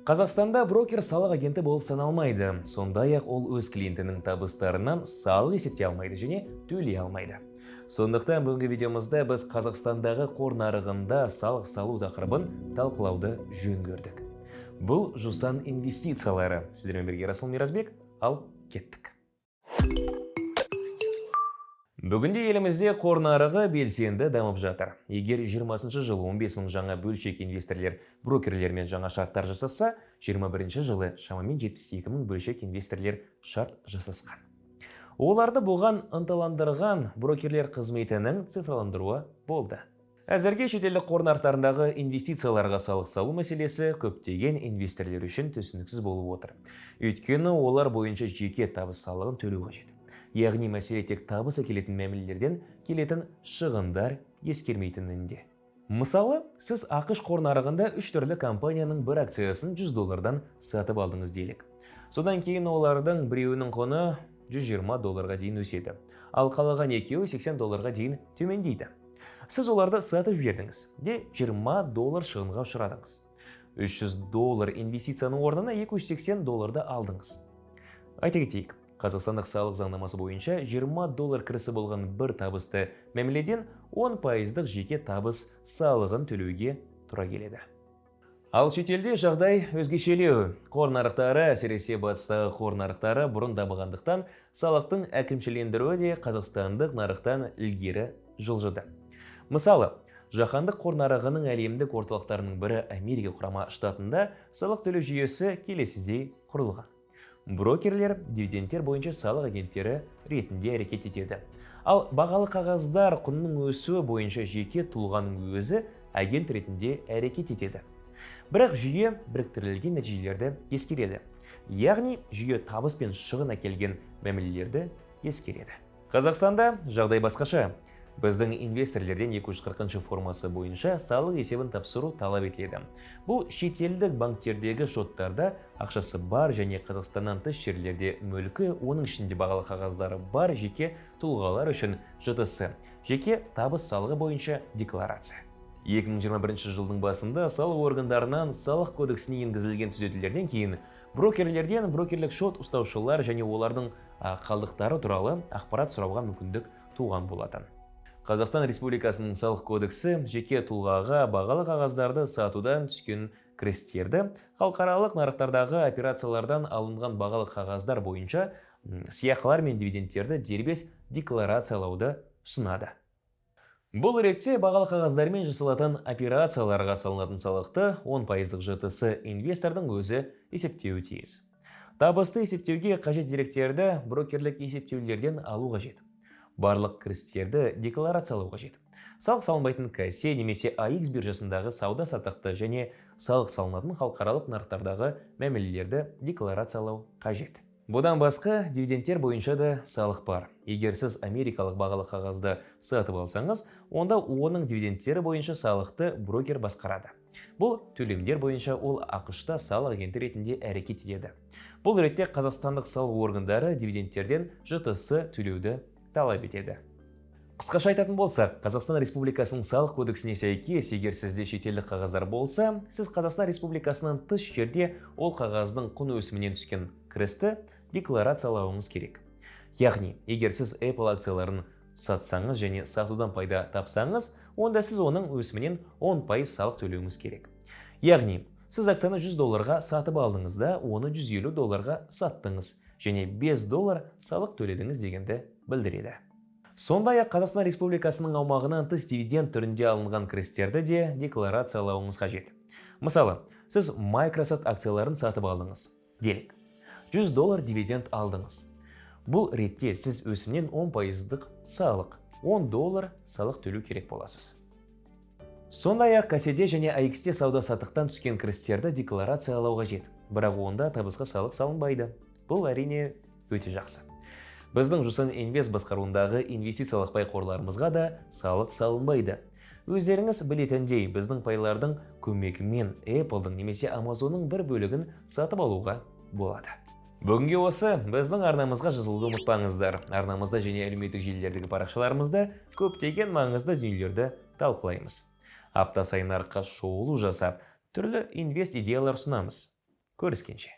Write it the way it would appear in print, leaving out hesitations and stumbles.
Қазақстанда брокер салық агенті болып саналмайды. Сондай-ақ ол өз клиентінің табыстарынан салық есептей алмайды және төлей алмайды. Сондықтан бүгінгі видеомызда біз Қазақстандағы қор нарығында салық салу тақырыбын талқылауды жөн көрдік. Бұл Жусан инвестициялары. Сіздермен бірге Расыл Миразбек, ал кеттік. Бүгінде елімізде қор нарығы белсенді дамып жатыр. Егер 20-шы жылы 15 мың жаңа бөлшек инвесторлер брокерлермен жаңа шарттар жасаса, 21-ші жылы шамамен 72 мың бөлшек инвесторлер шарт жасасқан. Оларды бұған ынталандырған брокерлер қызметінің цифрландыруы болды. Әзірге шетелдік қор нарықтарындағы инвестицияларға салық салу мәселесі көптеген инвесторлер үшін түсініксіз болып отыр. Өйткені олар бойынша жеке табыс салығын төлеу қажет. Яғни мәселе тек табыс әкелетін мәмілелерден келетін шығындар ескермейтінінде. Мысалы, сіз ақш қор нарығында 3 түрлі компанияның бір акциясын $100 сатып алдыңыз делік. Содан кейін олардың біреуінің құны $120 дейін өседі, ал қалған екеуі $80 дейін төмендейді. Сіз оларды сатып жібердіңіз де $20 шығынға ұшырадыңыз. $300 инвестицияның орнына $280 алдыңыз. Айта кетейік, Қазақстандық салық заңнамасы бойынша $20 кірісі болған бір табысты мәміледен 10% жеке табыс салығын төлеуге тура келеді. Ал шетелде жағдай өзгешелеу. Қор нарықтары, әсіресе батыстағы қор нарықтары бұрын дамығандықтан салықтың әкімшілендіруі де қазақстандық нарықтан ілгері жылжыды. Мысалы, жаһандық қор нарығының әлемдік орталықтарының бірі Америка құрама штатында салық төлеу жүйесі келесідей құрылған. Брокерлер дивидендтер бойынша салық агенттері ретінде әрекет етеді. Ал бағалы қағаздар құнының өсуі бойынша жеке тұлғаның өзі агент ретінде әрекет етеді. Бірақ жүйе біріктірілген нәтижелерді ескереді. Яғни жүйе табыс пен шығын әкелген мәмілелерді ескереді. Қазақстанда жағдай басқаша. Біздің инвесторлерден 240 формасы бойынша салық есебін тапсыру талап етіледі. Бұл шетелдік банктердегі шоттарда ақшасы бар және Қазақстаннан тыс жерлерде мүлкі, оның ішінде бағалы қағаздары бар жеке тұлғалар үшін ЖТС, жеке табыс салығы бойынша декларация. 2021 жылдың басында салық органдарынан салық кодексіне енгізілген түзетулерден кейін брокерлерден брокерлік шот ұстаушылар және олардың қалдықтары туралы ақпарат сұрауға мүмкіндік туған болатын. Қазақстан Республикасының салық кодексі жеке тұлғаға бағалы қағаздарды сатудан түскен кірістерді халықаралық нарықтардағы операциялардан алынған бағалы қағаздар бойынша сыйақылар мен дивидендтерді дербес декларациялауды ұсынады. Бұл ретте бағалы қағаздармен жасалатын операцияларға салынатын салықты 10% ЖТС инвестордың өзі есептеуі тиіс. Табысты есептеуге қажет деректерді брокерлік есептеулерден алу қажет. Барлық кірістерді декларациялау қажет. Салық салынбайтын кассе немесе AX биржасындағы сауда-саттықты және салық салынатын халықаралық нарықтардағы мәмілелерді декларациялау қажет. Бұдан басқа дивидендтер бойынша да салық бар. Егер сіз америкалық бағалы қағазды сатып алсаңыз, онда оның дивидендтері бойынша салықты брокер басқарады. Бұл төлемдер бойынша ол ақш-та салық агенті ретінде әрекет етеді. Бұл ретте қазақстандық салық органдары дивидендтерден ЖТС төлеуді талап етеді. Қысқаша айтатын болсақ, Қазақстан Республикасының салық кодексіне сәйкес, егер сізде шетелдік қағаздар болса, сіз Қазақстан Республикасынан тыс жерде ол қағаздың құн өсімінен түскен кірісті декларациялауыңыз керек. Яғни, егер сіз Apple акцияларын сатсаңыз және сатудан пайда тапсаңыз, онда сіз оның өсімінен 10% салық төлеуіңіз керек. Яғни, сіз акцияны $100 сатып алдыңыз да, оны $150 саттыңыз және $5 салық төледіңіз дегенді білдіреді. Сондай-ақ Қазақстан Республикасының аумағынан тыс дивиденд түрінде алынған кірістерді де декларациялауыңыз қажет. Мысалы, сіз Microsoft акцияларын сатып алдыңыз делік. $100 дивиденд алдыңыз. Бұл ретте сіз өсімнен 10% салық, $10 салық төлеу керек боласыз. Сондай-ақ касседе және AX-те сауда-саттықтан түскен кірістерді декларациялау қажет. Бірақ онда табысқа салық салынбайды. Бұл әрине өте жақсы. Біздің Жусан Инвест басқаруындағы инвестициялық пай қорларымызға да салық салынбайды. Өздеріңіз білетіндей, біздің пайлардың көмегімен Apple-дың немесе Amazon-ның бір бөлігін сатып алуға болады. Бүгінге осы, біздің арнамызға жазылуды ұмытпаңыздар. Арнамызда және әлеуметтік желілердегі парақшаларымызда көптеген маңызды дүниелерді талқылаймыз. Апта сайын нарыққа шолу жасап, түрлі инвест идеялар ұсынамыз. Көріскенше.